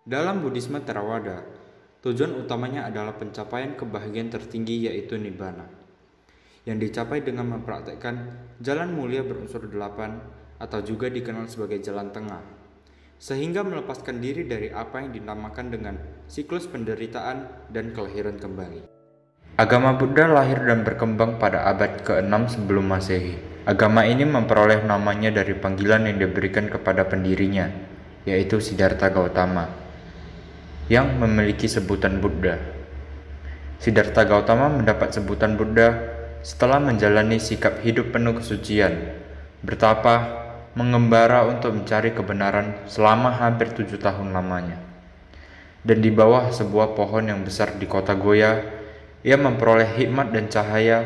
Dalam Buddhisme Theravada, tujuan utamanya adalah pencapaian kebahagiaan tertinggi yaitu Nibbana, yang dicapai dengan mempraktekkan jalan mulia berunsur 8 atau juga dikenal sebagai jalan tengah, sehingga melepaskan diri dari apa yang dinamakan dengan siklus penderitaan dan kelahiran kembali. Agama Buddha lahir dan berkembang pada abad ke-6 sebelum Masehi. Agama ini memperoleh namanya dari panggilan yang diberikan kepada pendirinya, yaitu Siddhartha Gautama, yang memiliki sebutan Buddha. Siddhartha Gautama mendapat sebutan Buddha setelah menjalani sikap hidup penuh kesucian, bertapa, mengembara untuk mencari kebenaran selama hampir 7 tahun lamanya. Dan di bawah sebuah pohon yang besar di kota Goya, ia memperoleh hikmat dan cahaya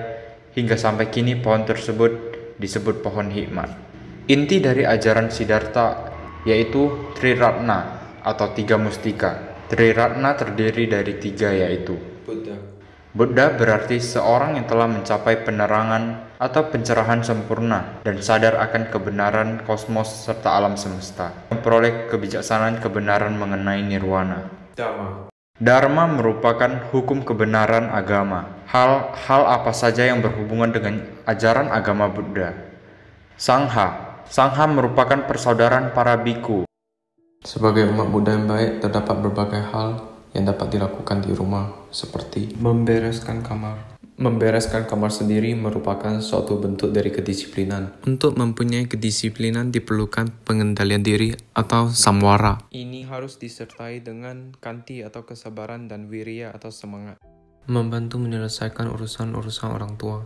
hingga sampai kini pohon tersebut disebut pohon hikmat. Inti dari ajaran Siddhartha yaitu Triratna atau 3 mustika. Triratna terdiri dari 3 yaitu Buddha berarti seorang yang telah mencapai penerangan atau pencerahan sempurna dan sadar akan kebenaran kosmos serta alam semesta, memperoleh kebijaksanaan kebenaran mengenai nirwana. Dharma merupakan hukum kebenaran agama, hal apa saja yang berhubungan dengan ajaran agama Buddha. Sangha merupakan persaudaraan para biku. Sebagai umat Buddha yang baik, terdapat berbagai hal yang dapat dilakukan di rumah, seperti membereskan kamar. Membereskan kamar sendiri merupakan suatu bentuk dari kedisiplinan. Untuk mempunyai kedisiplinan diperlukan pengendalian diri atau samwara. Ini harus disertai dengan kanti atau kesabaran dan wirya atau semangat. Membantu menyelesaikan urusan-urusan orang tua.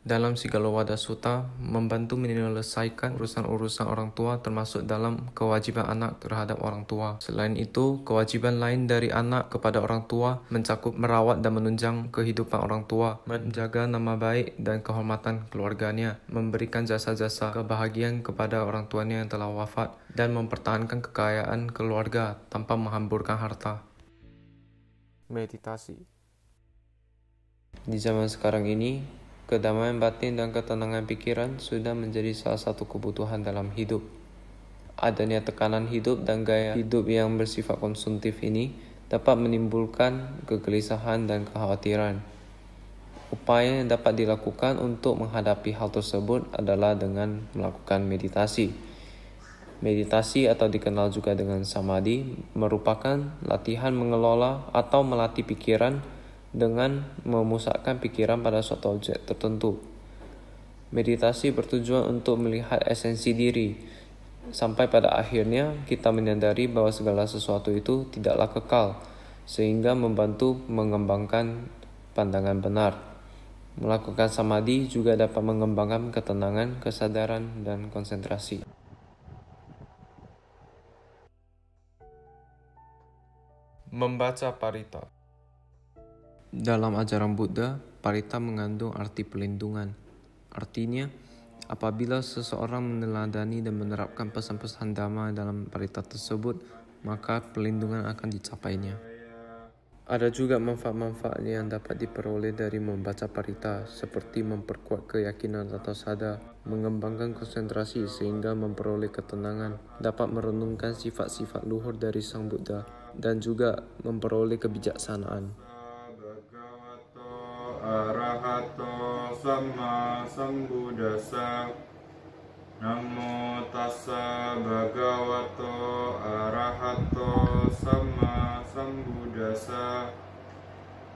Dalam Sigalowada Sutta, membantu menyelesaikan urusan-urusan orang tua termasuk dalam kewajiban anak terhadap orang tua. Selain itu, kewajiban lain dari anak kepada orang tua mencakup merawat dan menunjang kehidupan orang tua, menjaga nama baik dan kehormatan keluarganya, memberikan jasa-jasa kebahagiaan kepada orang tuanya yang telah wafat, dan mempertahankan kekayaan keluarga tanpa menghamburkan harta. Meditasi. Di zaman sekarang ini, kedamaian batin dan ketenangan pikiran sudah menjadi salah satu kebutuhan dalam hidup. Adanya tekanan hidup dan gaya hidup yang bersifat konsumtif ini dapat menimbulkan kegelisahan dan kekhawatiran. Upaya yang dapat dilakukan untuk menghadapi hal tersebut adalah dengan melakukan meditasi. Meditasi atau dikenal juga dengan samadhi merupakan latihan mengelola atau melatih pikiran dengan memusatkan pikiran pada suatu objek tertentu. Meditasi bertujuan untuk melihat esensi diri, sampai pada akhirnya kita menyadari bahwa segala sesuatu itu tidaklah kekal, sehingga membantu mengembangkan pandangan benar. Melakukan samadhi juga dapat mengembangkan ketenangan, kesadaran, dan konsentrasi. Membaca Parita. Dalam ajaran Buddha, parita mengandung arti pelindungan. Artinya, apabila seseorang meneladani dan menerapkan pesan-pesan Dhamma dalam parita tersebut, maka pelindungan akan dicapainya. Ada juga manfaat-manfaat yang dapat diperoleh dari membaca parita, seperti memperkuat keyakinan atau sadar, mengembangkan konsentrasi sehingga memperoleh ketenangan, dapat merenungkan sifat-sifat luhur dari Sang Buddha, dan juga memperoleh kebijaksanaan. Arahato Sama Sambuddhassa. Namo tassa bhagavato arahato sama sambuddhassa.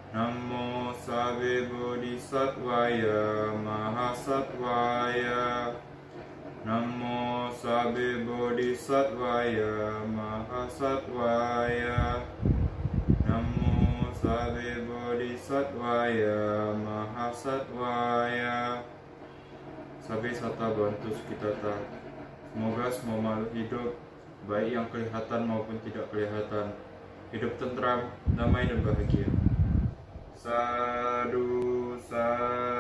Namo sabe bodhisattvaya mahasattvaya. Namo sabe bodhisattvaya mahasattvaya. Namo sabe bodhisattvaya mahasattvaya. Sabe sata bantu sukitata. Semoga semua makhluk hidup, baik yang kelihatan maupun tidak kelihatan, hidup tentram, damai dan bahagia. Sadu, sadu.